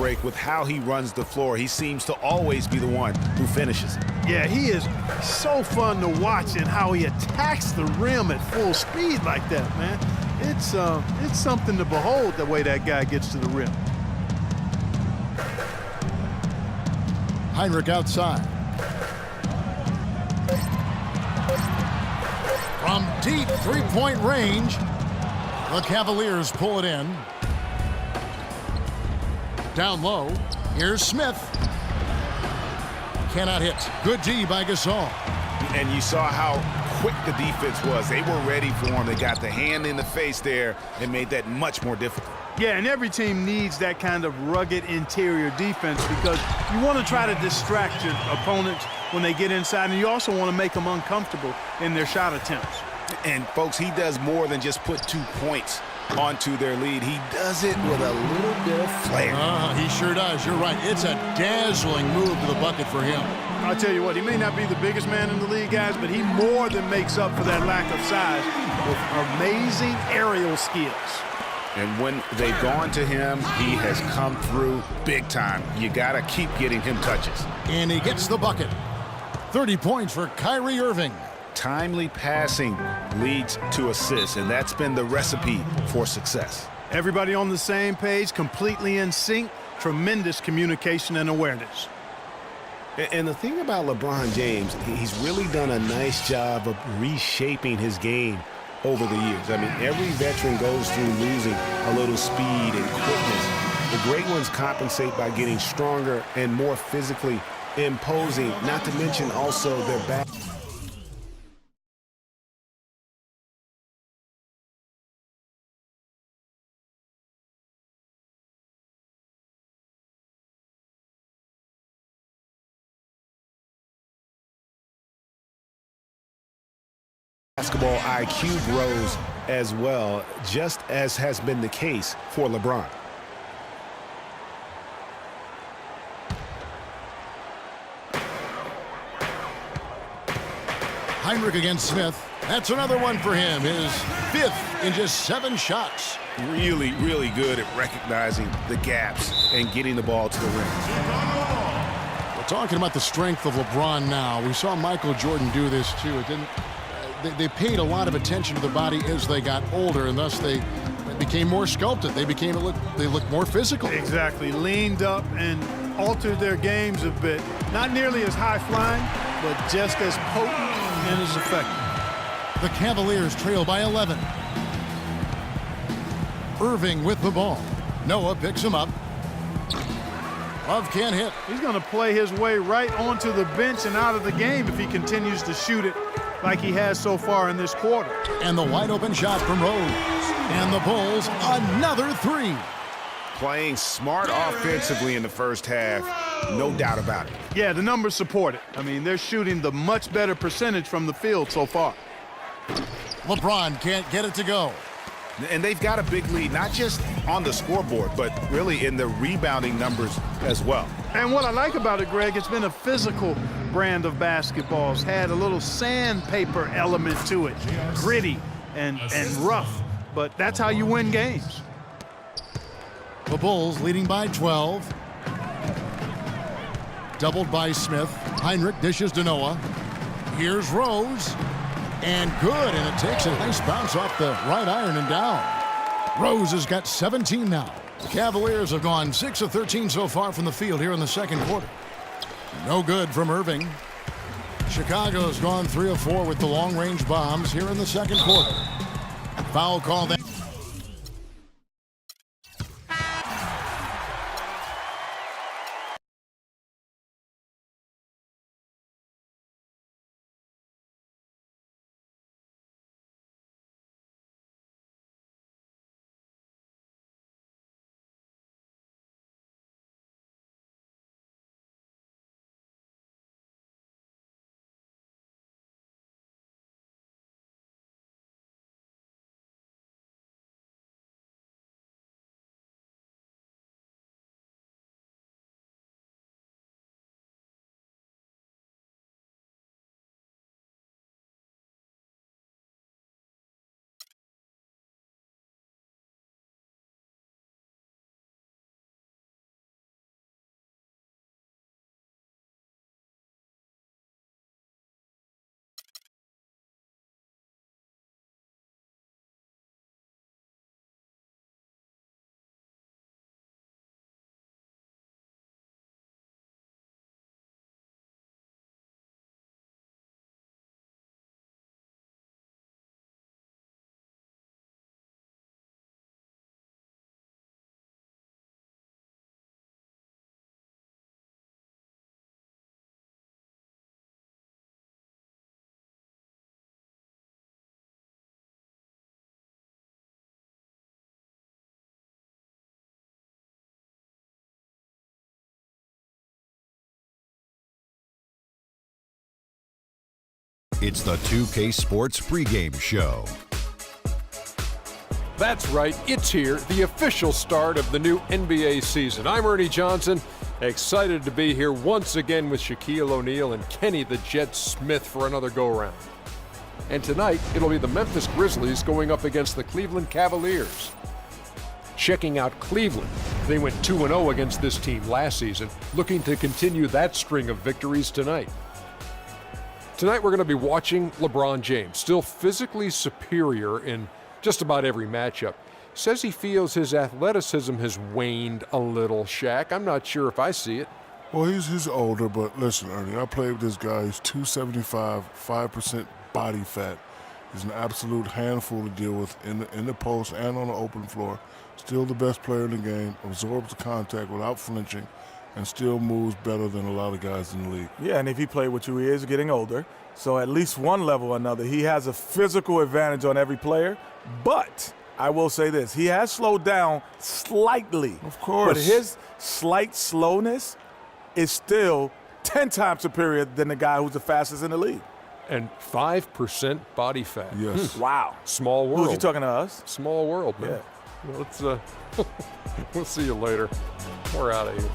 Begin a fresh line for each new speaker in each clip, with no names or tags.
break with how he runs the floor. He seems to always be the one who finishes it.
Yeah, he is so fun to watch and how he attacks the rim at full speed like that, man. It's something to behold the way that guy gets to the rim.
Hinrich outside. From deep three-point range, the Cavaliers pull it in. Down low, here's Smith. Cannot hit. Good D by Gasol.
And you saw how quick the defense was. They were ready for him. They got the hand in the face there and made that much more difficult.
Yeah, and every team needs that kind of rugged interior defense because you want to try to distract your opponents when they get inside, and you also want to make them uncomfortable in their shot attempts.
And, folks, he does more than just put 2 points onto their lead. He does it with a little bit of flair.
He sure does. You're right. It's a dazzling move to the bucket for him.
I'll tell you what, he may not be the biggest man in the league, guys, but he more than makes up for that lack of size with amazing aerial skills.
And when they've gone to him, he has come through big time. You got to keep getting him touches.
And he gets the bucket. 30 points for Kyrie Irving.
Timely passing leads to assists, and that's been the recipe for success.
Everybody on the same page, completely in sync, tremendous communication and awareness.
And the thing about LeBron James, he's really done a nice job of reshaping his game over the years. I mean, every veteran goes through losing a little speed and quickness. The great ones compensate by getting stronger and more physically imposing, not to mention also their back. Basketball IQ grows as well, just as has been the case for LeBron.
Hinrich against Smith. That's another one for him. His 5th in just 7 shots.
Really, really good at recognizing the gaps and getting the ball to the rim.
We're talking about the strength of LeBron now. We saw Michael Jordan do this too. It didn't. They paid a lot of attention to their body as they got older, and thus they became more sculpted. They looked more physical.
Exactly. Leaned up and altered their games a bit. Not nearly as high-flying, but just as potent and as effective.
The Cavaliers trail by 11. Irving with the ball. Noah picks him up. Love can't hit.
He's going to play his way right onto the bench and out of the game if he continues to shoot it like he has so far in this quarter.
And the wide open shot from Rose. And the Bulls, another 3.
Playing smart offensively in the first half, no doubt about it.
Yeah, the numbers support it. I mean, they're shooting the much better percentage from the field so far.
LeBron can't get it to go.
And they've got a big lead, not just on the scoreboard, but really in the rebounding numbers as well.
And what I like about it, Greg, it's been a physical brand of basketball. It's had a little sandpaper element to it, gritty and rough, but that's how you win games.
The Bulls leading by 12. Doubled by Smith. Hinrich dishes to Noah. Here's Rose. And good, and it takes a nice bounce off the right iron and down. Rose has got 17 now. The Cavaliers have gone 6 of 13 so far from the field here in the second quarter. No good from Irving. Chicago's gone 3 of 4 with the long-range bombs here in the second quarter. Foul call there.
It's the 2K Sports pregame show.
That's right, it's here, the official start of the new NBA season. I'm Ernie Johnson, excited to be here once again with Shaquille O'Neal and Kenny the Jet Smith for another go-around. And tonight, it'll be the Memphis Grizzlies going up against the Cleveland Cavaliers. Checking out Cleveland, they went 2-0 against this team last season, looking to continue that string of victories tonight. Tonight we're going to be watching LeBron James, still physically superior in just about every matchup. Says he feels his athleticism has waned a little, Shaq. I'm not sure if I see it.
Well, he's older, but listen, Ernie, I played with this guy. He's 275, 5% body fat. He's an absolute handful to deal with in the post and on the open floor. Still the best player in the game, absorbs the contact without flinching, and still moves better than a lot of guys in the league.
Yeah, and if he played with you, he is getting older. So at least one level or another, he has a physical advantage on every player. But I will say this, he has slowed down slightly.
Of course.
But his slight slowness is still 10 times superior than the guy who's the fastest in the league.
And 5% body fat.
Yes.
Wow.
Small world.
Who's you talking to us?
Small world, man.
Yeah.
Well, let's, we'll see you later. We're out of here.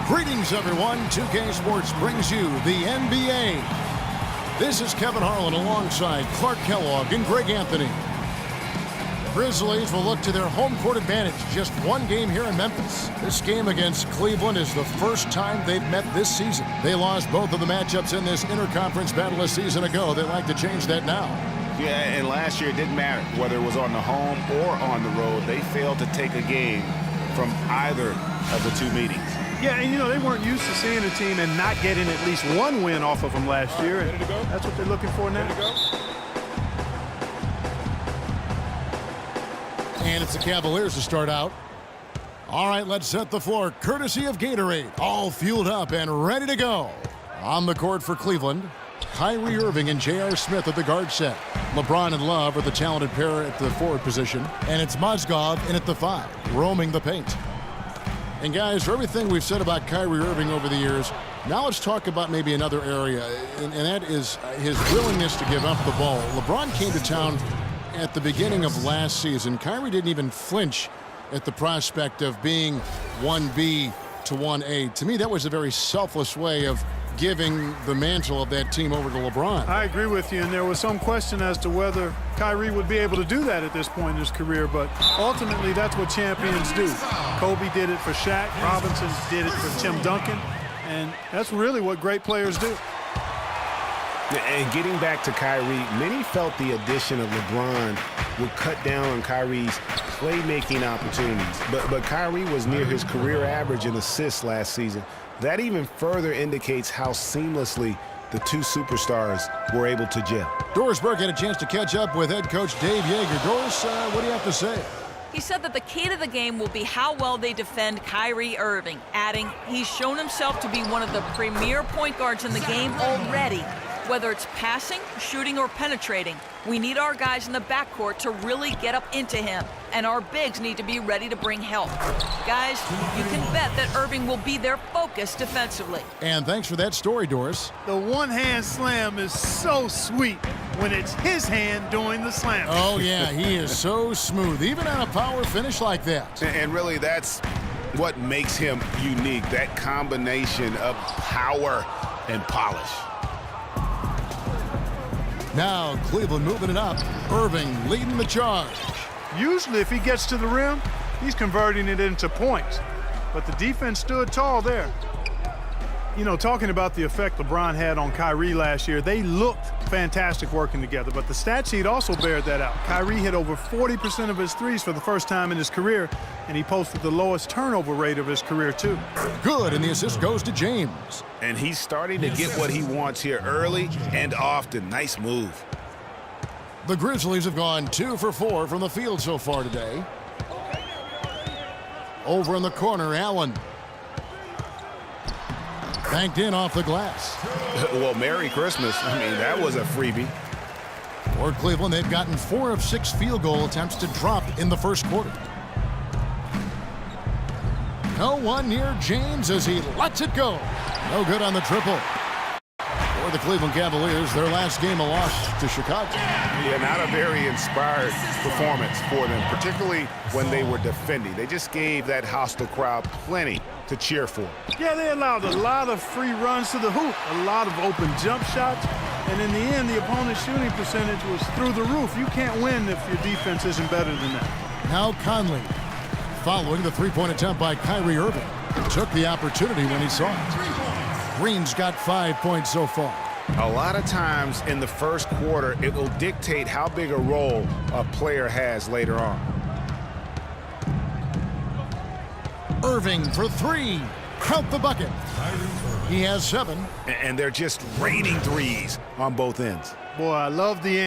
Greetings, everyone. 2K Sports brings you the NBA. This is Kevin Harlan alongside Clark Kellogg and Greg Anthony. Grizzlies will look to their home court advantage. Just one game here in Memphis. This game against Cleveland is the first time they've met this season. They lost both of the matchups in this interconference battle a season ago. They'd like to change that now.
Yeah, and last year it didn't matter whether it was on the home or on the road. They failed to take a game from either of the two meetings.
Yeah, and you know, they weren't used to seeing a team and not getting at least one win off of them last year. And that's what they're looking for now.
And it's the Cavaliers to start out. All right, let's set the floor. Courtesy of Gatorade. All fueled up and ready to go. On the court for Cleveland, Kyrie Irving and J.R. Smith at the guard set. LeBron and Love are the talented pair at the forward position. And it's Mozgov in at the 5, roaming the paint. And guys, for everything we've said about Kyrie Irving over the years, now let's talk about maybe another area, and that is his willingness to give up the ball. LeBron came to town at the beginning of last season. Kyrie didn't even flinch at the prospect of being 1B to 1A. To me, that was a very selfless way of giving the mantle of that team over to LeBron.
I agree with you, and there was some question as to whether Kyrie would be able to do that at this point in his career, but ultimately that's what champions do. Kobe did it for Shaq, Robinson did it for Tim Duncan, and that's really what great players do.
And getting back to Kyrie, many felt the addition of LeBron would cut down on Kyrie's playmaking opportunities. But Kyrie was near his career average in assists last season. That even further indicates how seamlessly the two superstars were able to gel.
Doris Burke had a chance to catch up with head coach Dave Yeager. Doris, what do you have to say?
He said that the key to the game will be how well they defend Kyrie Irving, adding he's shown himself to be one of the premier point guards in the game already. Whether it's passing, shooting, or penetrating, we need our guys in the backcourt to really get up into him, and our bigs need to be ready to bring help. Guys, you can bet that Irving will be their focus defensively.
And thanks for that story, Doris.
The one-hand slam is so sweet when it's his hand doing the slam.
Oh, yeah, he is so smooth, even on a power finish like that.
And really, that's what makes him unique, that combination of power and polish.
Now Cleveland moving it up. Irving leading the charge.
Usually if he gets to the rim, he's converting it into points. But the defense stood tall there. You know, talking about the effect LeBron had on Kyrie last year, they looked fantastic working together, but the stat sheet also bared that out. Kyrie hit over 40% of his threes for the first time in his career, and he posted the lowest turnover rate of his career, too.
Good, and the assist goes to James.
And he's starting to get what he wants here early and often. Nice move.
The Grizzlies have gone 2 for 4 from the field so far today. Over in the corner, Allen. Banked in off the glass.
Well, Merry Christmas. I mean, that was a freebie.
For Cleveland, they've gotten 4 of 6 field goal attempts to drop in the first quarter. No one near James as he lets it go. No good on the triple. For the Cleveland Cavaliers, their last game a loss to Chicago.
Yeah, not a very inspired performance for them, particularly when they were defending. They just gave that hostile crowd plenty to cheer for.
Yeah, they allowed a lot of free runs to the hoop, a lot of open jump shots, and in the end, the opponent's shooting percentage was through the roof. You can't win if your defense isn't better than that.
Now Conley, following the three-point attempt by Kyrie Irving, took the opportunity when he saw it. Green's got 5 points so far.
A lot of times in the first quarter, it will dictate how big a role a player has later on.
Irving for 3. Count the bucket. He has 7.
And they're just raining threes on both ends.
Boy, I love the